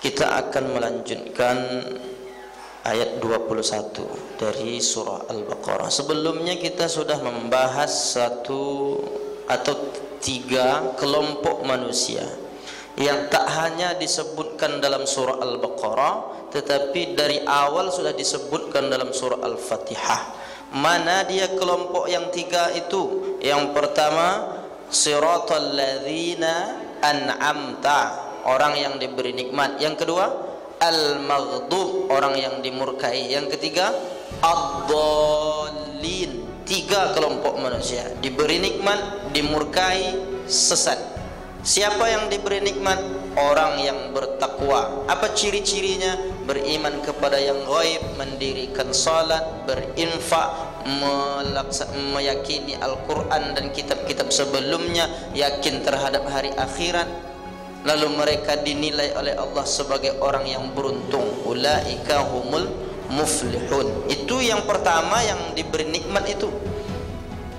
Kita akan melanjutkan ayat 21 dari surah Al-Baqarah. Sebelumnya kita sudah membahas satu atau tiga kelompok manusia yang tak hanya disebutkan dalam surah Al-Baqarah, tetapi dari awal sudah disebutkan dalam surah Al-Fatihah. Mana dia kelompok yang tiga itu? Yang pertama, siratal ladzina an'amta, orang yang diberi nikmat. Yang kedua, al-maghdub, orang yang dimurkai. Yang ketiga, ad-dallin. Tiga kelompok manusia, diberi nikmat, dimurkai, sesat. Siapa yang diberi nikmat? Orang yang bertakwa. Apa ciri-cirinya? Beriman kepada yang gaib, mendirikan salat, berinfak, meyakini Al-Quran dan kitab-kitab sebelumnya, yakin terhadap hari akhirat. Lalu mereka dinilai oleh Allah sebagai orang yang beruntung. Ulaika humul muflihun. Itu yang pertama yang diberi nikmat itu.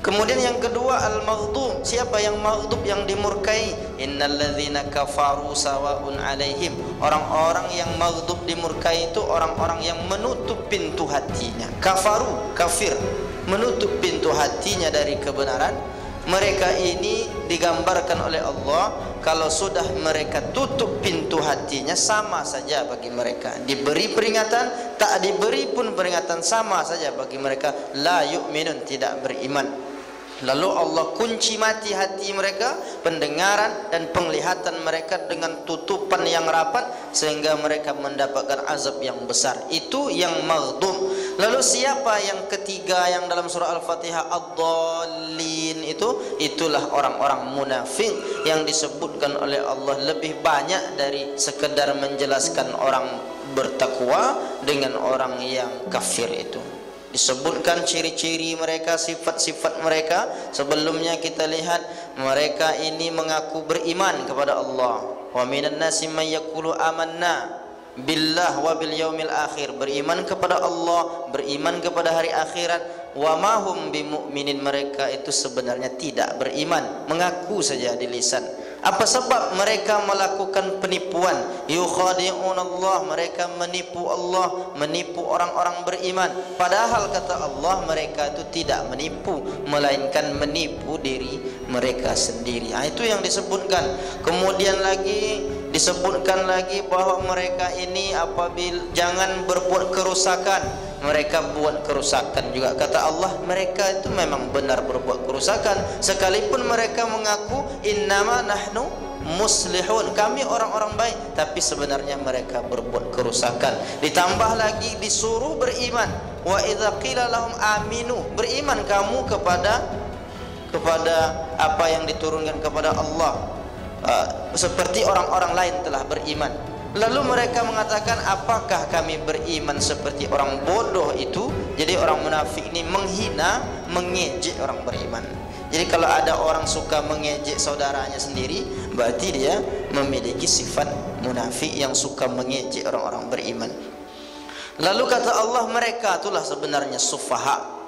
Kemudian yang kedua, al-maghdub. Siapa yang maghdub, yang dimurkai? Innal ladzina kafaru sawaun alaihim. Orang-orang yang maghdub, dimurkai itu orang-orang yang menutup pintu hatinya. Kafaru, kafir, menutup pintu hatinya dari kebenaran. Mereka ini digambarkan oleh Allah, kalau sudah mereka tutup pintu hatinya, sama saja bagi mereka. Diberi peringatan, tak diberi pun peringatan, sama saja bagi mereka. La yu'minun, tidak beriman. Lalu Allah kunci mati hati mereka, pendengaran dan penglihatan mereka dengan tutupan yang rapat, sehingga mereka mendapatkan azab yang besar. Itu yang maghdub. Lalu siapa yang ketiga yang dalam surah Al-Fatihah, ad-dallin itu? Itulah orang-orang munafik yang disebutkan oleh Allah lebih banyak dari sekedar menjelaskan orang bertakwa dengan orang yang kafir itu. Disebutkan ciri-ciri mereka, sifat-sifat mereka. Sebelumnya kita lihat mereka ini mengaku beriman kepada Allah. Wa minan nasi may yaqulu amanna billah wa bil yaumil akhir, beriman kepada Allah, beriman kepada hari akhirat. Wa ma hum bimu'minin, mereka itu sebenarnya tidak beriman, mengaku saja di lisan. Apa sebab mereka melakukan penipuan? Yukhadi'un Allah, mereka menipu Allah, menipu orang-orang beriman. Padahal kata Allah, mereka itu tidak menipu, melainkan menipu diri mereka sendiri. Itu yang disebutkan. Kemudian lagi disebutkan lagi bahwa mereka ini apabila jangan berbuat kerusakan. Mereka buat kerusakan juga. Kata Allah, mereka itu memang benar berbuat kerusakan, sekalipun mereka mengaku innama nahnu muslihun, kami orang-orang baik, tapi sebenarnya mereka berbuat kerusakan. Ditambah lagi disuruh beriman. Wa idza qila lahum aminu, beriman kamu kepada apa yang diturunkan kepada Allah, seperti orang-orang lain telah beriman. Lalu mereka mengatakan, apakah kami beriman seperti orang bodoh itu? Jadi orang munafik ini menghina, mengejek orang beriman. Jadi kalau ada orang suka mengejek saudaranya sendiri, berarti dia memiliki sifat munafik yang suka mengejek orang-orang beriman. Lalu kata Allah, mereka itulah sebenarnya sufaha.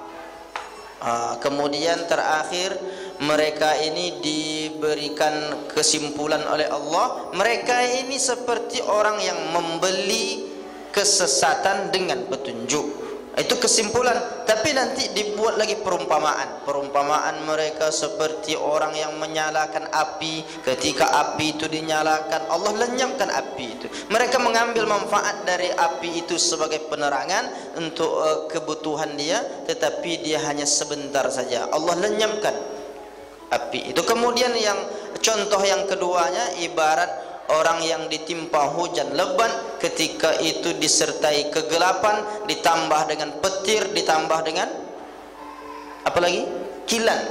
Kemudian terakhir, mereka ini diberikan kesimpulan oleh Allah, mereka ini seperti orang yang membeli kesesatan dengan petunjuk. Itu kesimpulan. Tapi nanti dibuat lagi perumpamaan. Perumpamaan mereka seperti orang yang menyalakan api. Ketika api itu dinyalakan, Allah lenyapkan api itu. Mereka mengambil manfaat dari api itu sebagai penerangan untuk kebutuhan dia, tetapi dia hanya sebentar saja. Allah lenyapkan api itu. Kemudian yang contoh yang keduanya, ibarat orang yang ditimpa hujan lebat, ketika itu disertai kegelapan, ditambah dengan petir, ditambah dengan apa lagi? Kilat.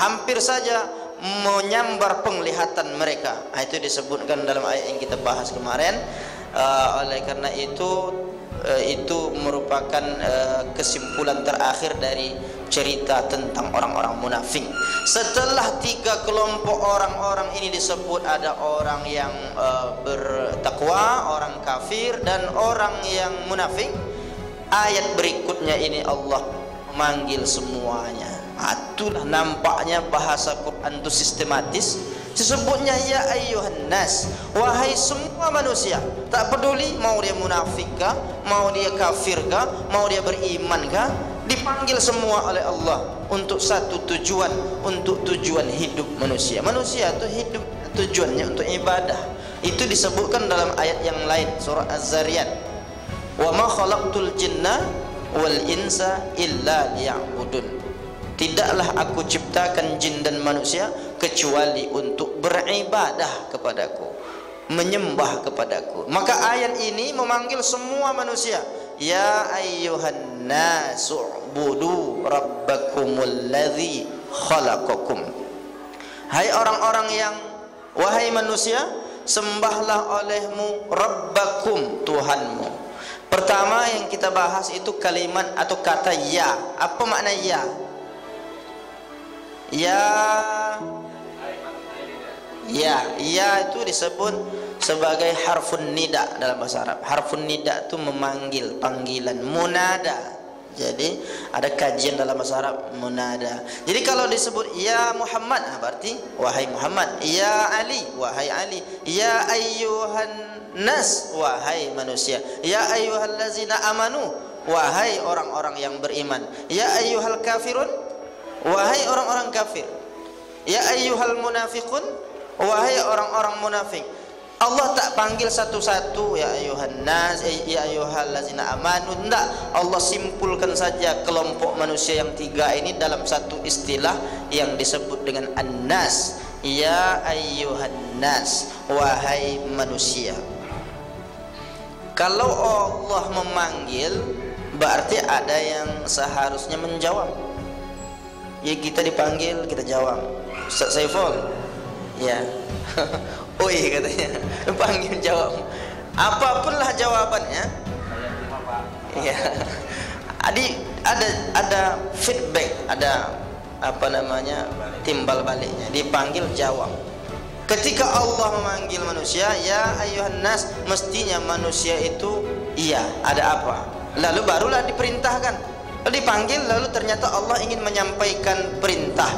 Hampir saja menyambar penglihatan mereka. Itu disebutkan dalam ayat yang kita bahas kemarin. Oleh karena itu merupakan kesimpulan terakhir dari cerita tentang orang-orang munafik. Setelah tiga kelompok orang-orang ini disebut, ada orang yang bertakwa, orang kafir, dan orang yang munafik. Ayat berikutnya ini Allah memanggil semuanya. Itulah nampaknya bahasa Quran itu sistematis. Disebutnya ya ayyuhan nas, wahai semua manusia. Tak peduli mau dia munafik kah, mau dia kafir kah, mau dia beriman kah, dipanggil semua oleh Allah untuk satu tujuan, untuk tujuan hidup manusia. Manusia itu hidup tujuannya untuk ibadah. Itu disebutkan dalam ayat yang lain, surah Az-Zariyat. Wa ma khalaqtul jinna wal insa illa liya'budun. Tidaklah aku ciptakan jin dan manusia kecuali untuk beribadah kepadaku, menyembah kepadaku. Maka ayat ini memanggil semua manusia. Ya ayyuhan nasu ubudu rabbakumul ladzi khalaqakum. Hai orang-orang yang, wahai manusia, sembahlah olehmu Rabbakum, Tuhanmu. Pertama yang kita bahas itu kalimat atau kata ya. Apa makna ya? Ya itu disebut sebagai harfun nida dalam bahasa Arab. Harfun nida itu memanggil, panggilan, munada. Jadi ada kajian dalam bahasa Arab, munada. Jadi kalau disebut ya Muhammad, berarti wahai Muhammad. Ya Ali, wahai Ali. Ya ayyuhan nas, wahai manusia. Ya ayyuhallazina amanu, wahai orang-orang yang beriman. Ya ayyuhal kafirun, wahai orang-orang kafir. Ya ayyuhal munafiqun, wahai orang-orang munafik. Allah tak panggil satu-satu ya ayyuhan nas, ya ayyuhallazina amanu. Tidak, Allah simpulkan saja kelompok manusia yang tiga ini dalam satu istilah yang disebut dengan an-nas. Ya ayyuhan nas, wahai manusia. Kalau Allah memanggil, berarti ada yang seharusnya menjawab. Ya kita dipanggil, kita jawab. Ustaz Saiful, ya. Oi katanya, panggil jawab. Apapunlah jawabannya. Ya. Ada feedback, ada apa namanya, timbal baliknya. Dipanggil jawab. Ketika Allah memanggil manusia, ya ayyuhan nas, mestinya manusia itu iya, ada apa? Lalu barulah diperintahkan. Lalu dipanggil, lalu ternyata Allah ingin menyampaikan perintah.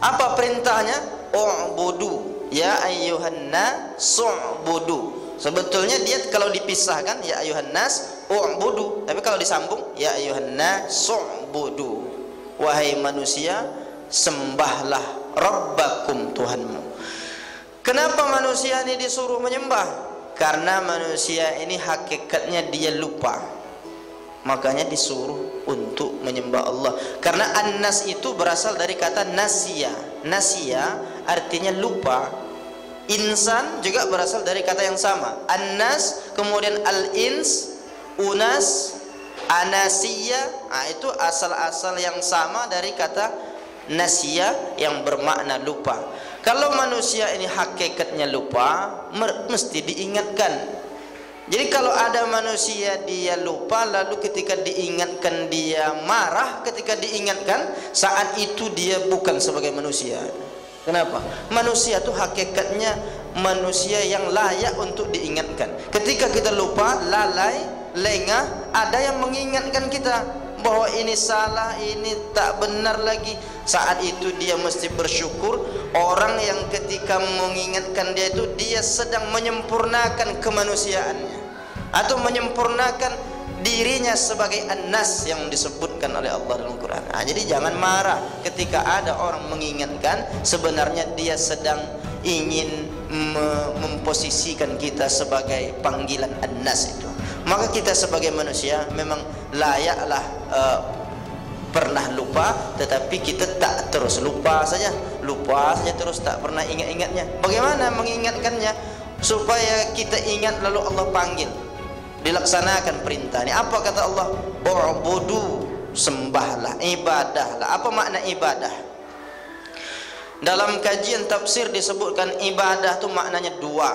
Apa perintahnya? U'budu. Ya ayyuhan nas u'budu. Sebetulnya dia kalau dipisahkan ya ayyuhan nas u'budu, tapi kalau disambung ya ayyuhan nas u'budu. Wahai manusia, sembahlah Rabbakum, Tuhanmu. Kenapa manusia ini disuruh menyembah? Karena manusia ini hakikatnya dia lupa. Makanya disuruh untuk menyembah Allah. Karena an-nas itu berasal dari kata nasiya. Nasiya artinya lupa. Insan juga berasal dari kata yang sama. An-nas, kemudian al-ins, unas, anasiya. Nah, itu asal-asal yang sama dari kata nasiya yang bermakna lupa. Kalau manusia ini hakikatnya lupa, mesti diingatkan. Jadi kalau ada manusia dia lupa, lalu ketika diingatkan dia marah, ketika diingatkan saat itu dia bukan sebagai manusia. Kenapa? Manusia itu hakikatnya manusia yang layak untuk diingatkan. Ketika kita lupa, lalai, lengah, ada yang mengingatkan kita bahwa ini salah, ini tak benar lagi. Saat itu dia mesti bersyukur. Orang yang ketika mengingatkan dia itu, dia sedang menyempurnakan kemanusiaannya atau menyempurnakan dirinya sebagai an-nas yang disebutkan oleh Allah dalam Quran. Jadi jangan marah ketika ada orang mengingatkan, sebenarnya dia sedang ingin memposisikan kita sebagai panggilan an-nas itu. Maka kita sebagai manusia memang layaklah pernah lupa, tetapi kita tak terus lupa saja terus tak pernah ingat-ingatnya. Bagaimana mengingatkannya supaya kita ingat lalu Allah panggil, dilaksanakan perintah ini? Apa kata Allah? U'budu, sembahlah, ibadahlah. Apa makna ibadah? Dalam kajian tafsir disebutkan ibadah itu maknanya dua.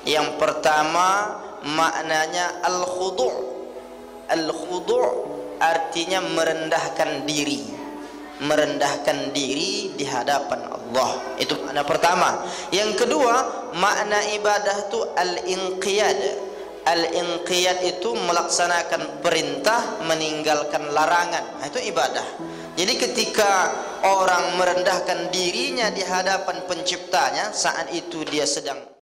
Yang pertama maknanya al-khudu'. Al-khudu' artinya merendahkan diri. Merendahkan diri di hadapan Allah. Itu makna pertama. Yang kedua, makna ibadah itu al-inqiyad. Al-inqiyad itu melaksanakan perintah, meninggalkan larangan. Itu ibadah. Jadi ketika orang merendahkan dirinya di hadapan penciptanya, saat itu dia sedang